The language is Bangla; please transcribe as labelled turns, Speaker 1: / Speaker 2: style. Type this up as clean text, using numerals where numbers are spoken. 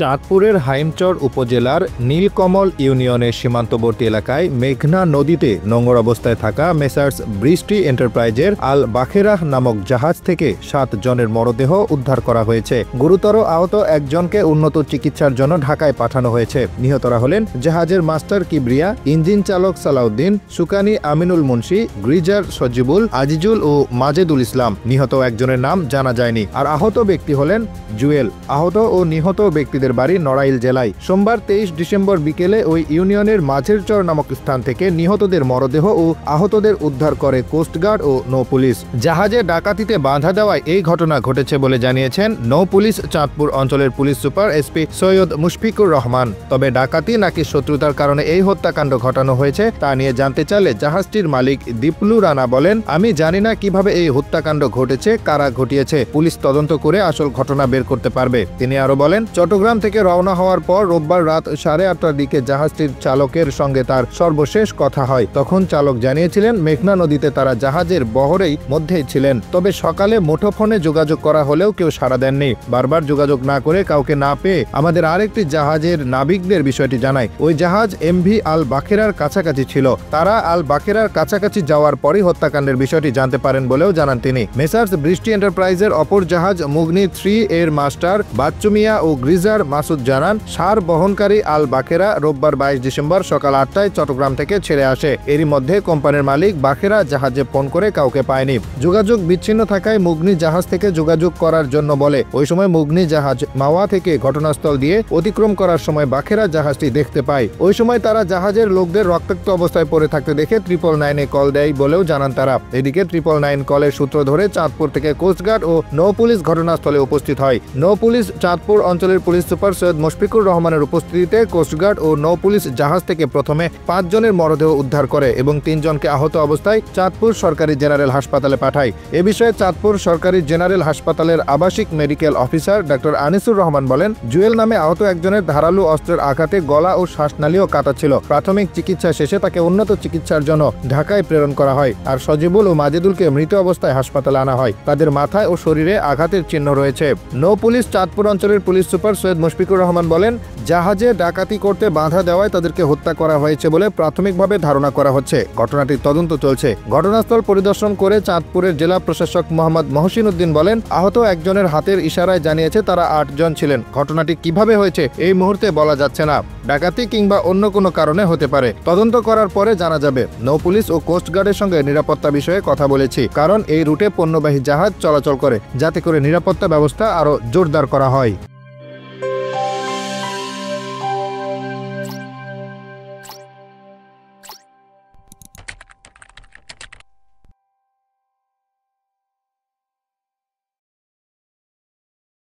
Speaker 1: চাঁদপুরের হাইমচর উপজেলার নীলকমল ইউনিয়নের সীমান্তবর্তী এলাকায় মেঘনা নদীতে নোঙর অবস্থায় থাকা মেসার্স বৃষ্টি এন্টারপ্রাইজের আল বাখেরাহ নামক জাহাজ থেকে 7 জনের মরদেহ উদ্ধার করা হয়েছে। গুরুতর আহত একজনকে উন্নত চিকিৎসার জন্য ঢাকায় পাঠানো হয়েছে। নিহতরা হলেন জাহাজের মাস্টার কিবরিয়া, ইঞ্জিন চালক সালাউদ্দিন, সুকানি আমিনুল মুন্সি, গ্রিজার সজিবুল, আজিজুল ও মাজেদুল ইসলাম। নিহত একজনের নাম জানা যায়নি। আর আহত ব্যক্তি হলেন জুয়েল। আহত ও নিহত ব্যক্তিদের বাড়ি নড়াইল জেলায়। সোমবার 23 ডিসেম্বর বিকেলে ওই ইউনিয়নের মাঝেরচর নামক স্থান থেকে নিহতদের মরদেহ ও আহতদের উদ্ধার করে কোস্টগার্ড ও নৌ পুলিশ। জাহাজে ডাকাতিতে বাধা দেওয়ায় এই ঘটনা ঘটেছে বলে জানিয়েছেন নৌ পুলিশ চাঁদপুর অঞ্চলের police super SP Syed Mushfiqur Rahman. তবে ডাকাতি নাকি শত্রুতার কারণে এই হত্যাকাণ্ড ঘটানো হয়েছে তা নিয়ে জানতে চাইলে জাহাজটির মালিক দীপলু রানা বলেন, আমি জানি না কিভাবে এই হত্যাকাণ্ড ঘটেছে, কারা ঘটিয়েছে। পুলিশ তদন্ত করে আসল ঘটনা বের করতে পারবে। তিনি আরো বলেন, চট্টগ্রাম থেকে রওনা হওয়ার পর রোববার রাত 8:30টার দিকে জাহাজটির চালকের সঙ্গে তার সর্বশেষ কথা হয়। তখন চালক জানিয়েছিলেন মেঘনা নদীতে তারা জাহাজের বহরেই মধ্যেই ছিলেন। তবে সকালে মুঠোফোনে যোগাযোগ করা হলেও কেউ সাড়া দেননি। বারবার যোগাযোগ না করে কাউকে না পেয়ে আমাদের আরেকটি জাহাজের নাবিকদের বিষয়টি জানায়। ওই জাহাজ এমভি আল বাখেরার কাছাকাছি ছিল। তারা আল বাখেরার কাছাকাছি যাওয়ার পরই হত্যাকাণ্ডের বিষয়টি জানতে পারেন বলেও জানান তিনি। মেসার্স বৃষ্টি এন্টারপ্রাইজের অপর জাহাজ মুগনি 3 এর মাস্টার বাচ্চু মিয়া ও গ্রিজার মাসুদ জানান, সার বহনকারী আল বাখেরা রোববার 22 ডিসেম্বর সকাল 8টায় চট্টগ্রাম থেকে ছেড়ে আসে। এরই মধ্যে কোম্পানির মালিক বাখেরা জাহাজে ফোন করে কাউকে পায়নি। যোগাযোগ বিচ্ছিন্ন থাকায় মুগনি জাহাজ থেকে যোগাযোগ করার জন্য বলে। ওই সময় মুগনি জাহাজ মাওয়া থেকে ঘটনাস্থল দিয়ে অতিক্রম করার সময় বাখেরা জাহাজটি দেখতে পায়। ওই সময় তারা জাহাজের লোকদের রক্তাক্ত অবস্থায় পড়ে থাকতে দেখে 999-এ কল দেয় বলেও জানান তারা। এদিকে 999 কলের সূত্র ধরে চাঁদপুর থেকে কোস্টগার্ড ও নৌ পুলিশ ঘটনাস্থলে উপস্থিত হয়। নৌ পুলিশ চাঁদপুর অঞ্চলের পুলিশ সুপার সৈয়দ মুশফিকুর রহমানের উপস্থিতিতে কোস্টগার্ড ও নৌ পুলিশ জাহাজ থেকে প্রথমে 5 জনের মরদেহ উদ্ধার করে এবং 3 জনকে আহত অবস্থায় চাঁদপুর সরকারি জেনারেল হাসপাতালে পাঠায়। এ বিষয়ে চাঁদপুর সরকারি জেনারেল হাসপাতালের আবাসিক medical officer doctor Anisur Rahman বলেন, জুয়েল নামে আহত একজনের ধারালো অস্ত্রের আঘাতে গলা ও শ্বাসনালীও কাটা ছিল। প্রাথমিক চিকিৎসা শেষে তাকে উন্নত চিকিৎসার জন্য ঢাকায় প্রেরণ করা হয়। আর সজিবুল ও মাজেদুলকে মৃত অবস্থায় হাসপাতালে আনা হয়। তাদের মাথায় ও শরীরে আঘাতের চিহ্ন রয়েছে। নৌ পুলিশ চাঁদপুর অঞ্চলের পুলিশ সুপার সৈয়দ মুশফিকুর রহমান বলেন, জাহাজে ডাকাতি করতে বাধা দেওয়ায় তাদেরকে হত্যা করা হয়েছে বলে প্রাথমিকভাবে ধারণা করা হচ্ছে। ঘটনাটির তদন্ত চলছে। ঘটনাস্থল পরিদর্শন করে চাঁদপুরের জেলা প্রশাসক মোহাম্মদ মহসিন উদ্দিন বলেন, আহত একজনের হাতের ইশারায় জানিয়েছে তারা 8 জন ছিলেন। ঘটনাটি কিভাবে হয়েছে এই মুহূর্তে বলা যাচ্ছে না। ডাকাতি কিংবা অন্য কোনো কারণে হতে পারে। তদন্ত করার পরে জানা যাবে। নৌ পুলিশ ও কোস্টগার্ডের সঙ্গে নিরাপত্তা বিষয়ে কথা বলেছি, কারণ এই রুটে পণ্যবাহী জাহাজ চলাচল করে, যাতে করে নিরাপত্তা ব্যবস্থা আরও জোরদার করা হয়।